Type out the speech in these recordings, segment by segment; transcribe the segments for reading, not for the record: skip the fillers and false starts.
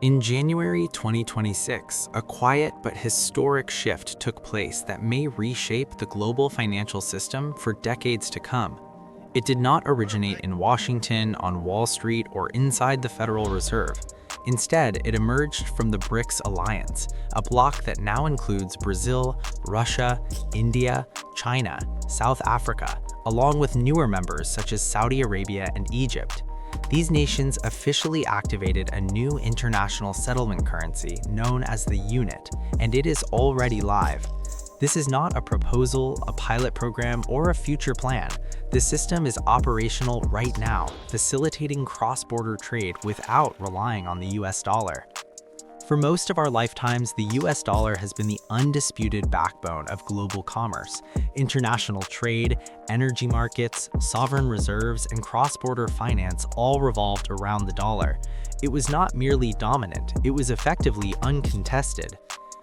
In January 2026, a quiet but historic shift took place that may reshape the global financial system for decades to come. It did not originate in Washington, on Wall Street, or inside the Federal Reserve. Instead, it emerged from the BRICS alliance, a bloc that now includes Brazil, Russia, India, China, South Africa, along with newer members such as Saudi Arabia and Egypt. These nations officially activated a new international settlement currency known as the unit, and it is already live. This is not a proposal, a pilot program, or a future plan. The system is operational right now, facilitating cross-border trade without relying on the US dollar. For most of our lifetimes, the US dollar has been the undisputed backbone of global commerce. International trade, energy markets, sovereign reserves, and cross-border finance all revolved around the dollar. It was not merely dominant, it was effectively uncontested.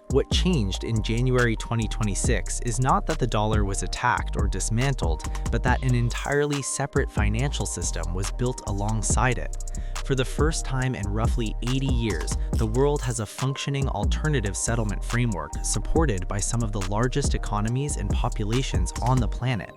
What changed in January 2026 is not that the dollar was attacked or dismantled, but that an entirely separate financial system was built alongside it. For the first time in roughly 80 years, the world has a functioning alternative settlement framework supported by some of the largest economies and populations on the planet.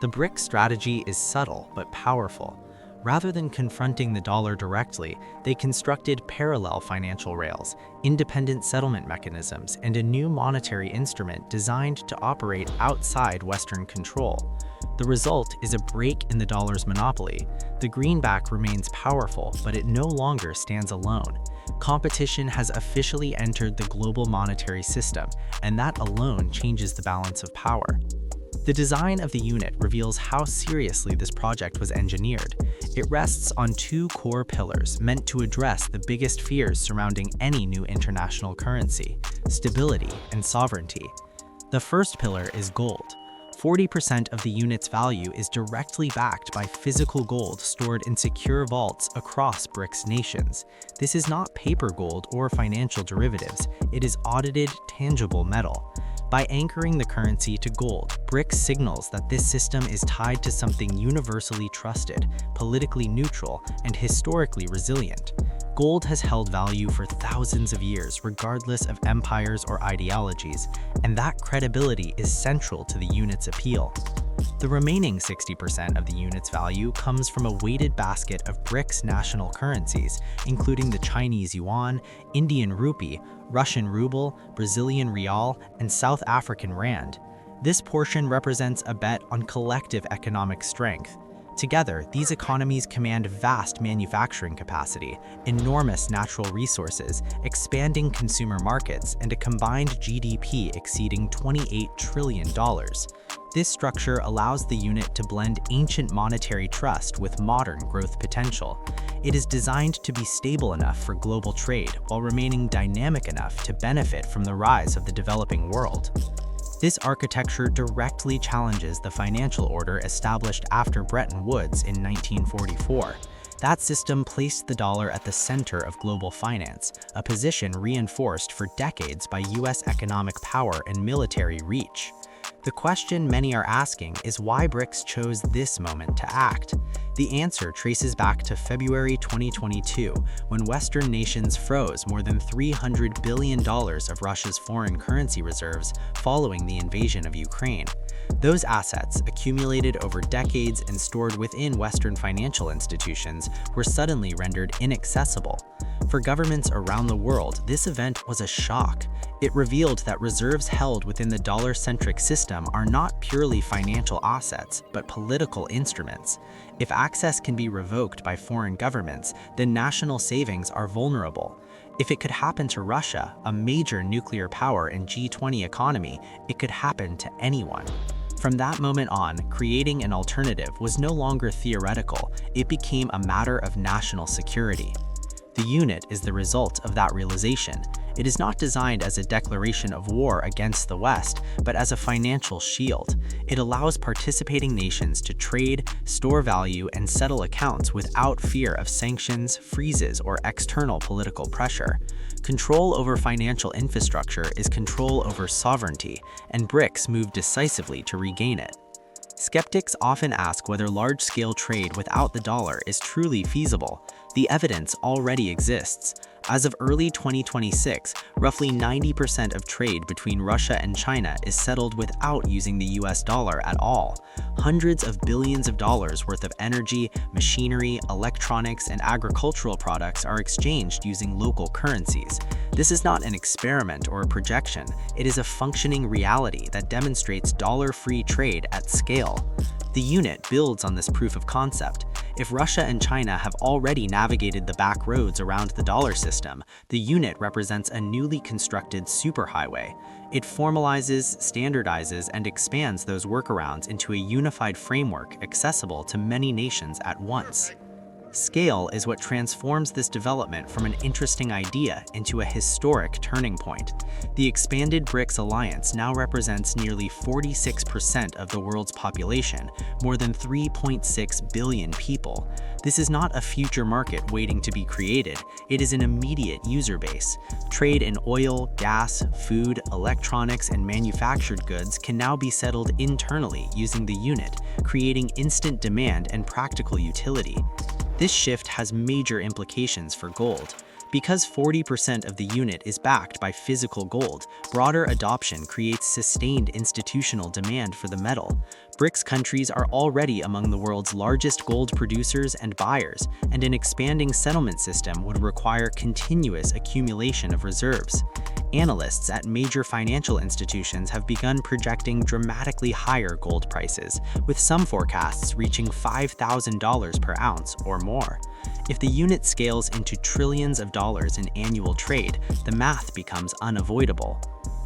The BRICS strategy is subtle but powerful. Rather than confronting the dollar directly, they constructed parallel financial rails, independent settlement mechanisms, and a new monetary instrument designed to operate outside Western control. The result is a break in the dollar's monopoly. The greenback remains powerful, but it no longer stands alone. Competition has officially entered the global monetary system, and that alone changes the balance of power. The design of the unit reveals how seriously this project was engineered. It rests on two core pillars meant to address the biggest fears surrounding any new international currency: stability and sovereignty. The first pillar is gold. 40% of the unit's value is directly backed by physical gold stored in secure vaults across BRICS nations. This is not paper gold or financial derivatives, it is audited, tangible metal. By anchoring the currency to gold, BRICS signals that this system is tied to something universally trusted, politically neutral, and historically resilient. Gold has held value for thousands of years, regardless of empires or ideologies, and that credibility is central to the unit's appeal. The remaining 60% of the unit's value comes from a weighted basket of BRICS national currencies, including the Chinese yuan, Indian rupee, Russian ruble, Brazilian real, and South African rand. This portion represents a bet on collective economic strength. Together, these economies command vast manufacturing capacity, enormous natural resources, expanding consumer markets, and a combined GDP exceeding $28 trillion. This structure allows the unit to blend ancient monetary trust with modern growth potential. It is designed to be stable enough for global trade while remaining dynamic enough to benefit from the rise of the developing world. This architecture directly challenges the financial order established after Bretton Woods in 1944. That system placed the dollar at the center of global finance, a position reinforced for decades by US economic power and military reach. The question many are asking is why BRICS chose this moment to act. The answer traces back to February 2022, when Western nations froze more than $300 billion of Russia's foreign currency reserves following the invasion of Ukraine. Those assets, accumulated over decades and stored within Western financial institutions, were suddenly rendered inaccessible. For governments around the world, this event was a shock. It revealed that reserves held within the dollar-centric system are not purely financial assets, but political instruments. If access can be revoked by foreign governments, then national savings are vulnerable. If it could happen to Russia, a major nuclear power and G20 economy, it could happen to anyone. From that moment on, creating an alternative was no longer theoretical, it became a matter of national security. The unit is the result of that realization. It is not designed as a declaration of war against the West, but as a financial shield. It allows participating nations to trade, store value, and settle accounts without fear of sanctions, freezes, or external political pressure. Control over financial infrastructure is control over sovereignty, and BRICS moved decisively to regain it. Skeptics often ask whether large-scale trade without the dollar is truly feasible. The evidence already exists. As of early 2026, roughly 90% of trade between Russia and China is settled without using the US dollar at all. Hundreds of billions of dollars worth of energy, machinery, electronics, and agricultural products are exchanged using local currencies. This is not an experiment or a projection. It is a functioning reality that demonstrates dollar-free trade at scale. The unit builds on this proof of concept. If Russia and China have already navigated the back roads around the dollar system, the unit represents a newly constructed superhighway. It formalizes, standardizes, and expands those workarounds into a unified framework accessible to many nations at once. Scale is what transforms this development from an interesting idea into a historic turning point. The expanded BRICS alliance now represents nearly 46% of the world's population, more than 3.6 billion people. This is not a future market waiting to be created, it is an immediate user base. Trade in oil, gas, food, electronics, and manufactured goods can now be settled internally using the unit, creating instant demand and practical utility. This shift has major implications for gold. Because 40% of the unit is backed by physical gold, broader adoption creates sustained institutional demand for the metal. BRICS countries are already among the world's largest gold producers and buyers, and an expanding settlement system would require continuous accumulation of reserves. Analysts at major financial institutions have begun projecting dramatically higher gold prices, with some forecasts reaching $5,000 per ounce or more. If the unit scales into trillions of dollars in annual trade, the math becomes unavoidable.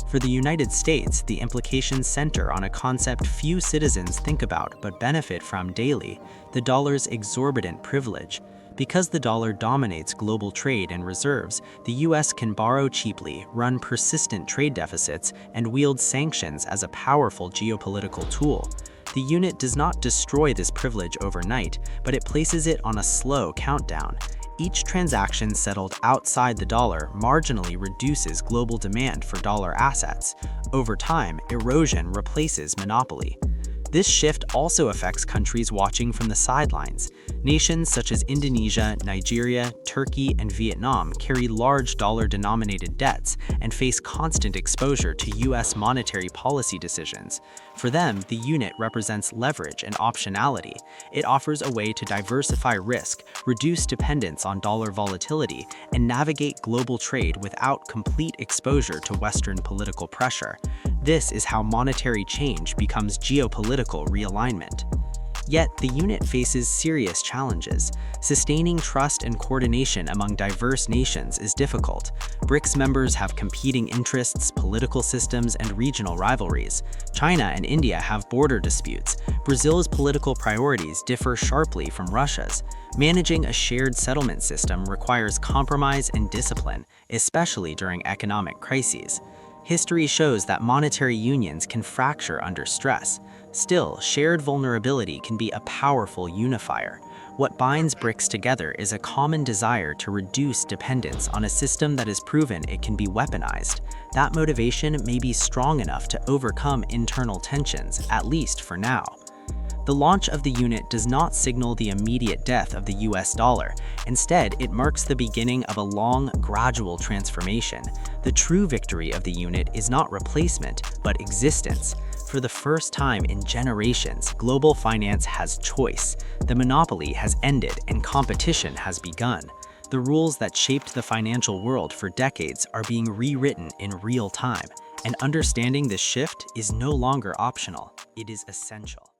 For the United States, the implications center on a concept few citizens think about but benefit from daily: the dollar's exorbitant privilege. Because the dollar dominates global trade and reserves, the US can borrow cheaply, run persistent trade deficits, and wield sanctions as a powerful geopolitical tool. The unit does not destroy this privilege overnight, but it places it on a slow countdown. Each transaction settled outside the dollar marginally reduces global demand for dollar assets. Over time, erosion replaces monopoly. This shift also affects countries watching from the sidelines. Nations such as Indonesia, Nigeria, Turkey, and Vietnam carry large dollar-denominated debts and face constant exposure to US monetary policy decisions. For them, the unit represents leverage and optionality. It offers a way to diversify risk, reduce dependence on dollar volatility, and navigate global trade without complete exposure to Western political pressure. This is how monetary change becomes geopolitical realignment. Yet, the unit faces serious challenges. Sustaining trust and coordination among diverse nations is difficult. BRICS members have competing interests, political systems, and regional rivalries. China and India have border disputes. Brazil's political priorities differ sharply from Russia's. Managing a shared settlement system requires compromise and discipline, especially during economic crises. History shows that monetary unions can fracture under stress. Still, shared vulnerability can be a powerful unifier. What binds BRICS together is a common desire to reduce dependence on a system that has proven it can be weaponized. That motivation may be strong enough to overcome internal tensions, at least for now. The launch of the unit does not signal the immediate death of the US dollar. Instead, it marks the beginning of a long, gradual transformation. The true victory of the unit is not replacement, but existence. For the first time in generations, global finance has choice. The monopoly has ended and competition has begun. The rules that shaped the financial world for decades are being rewritten in real time, and understanding this shift is no longer optional, it is essential.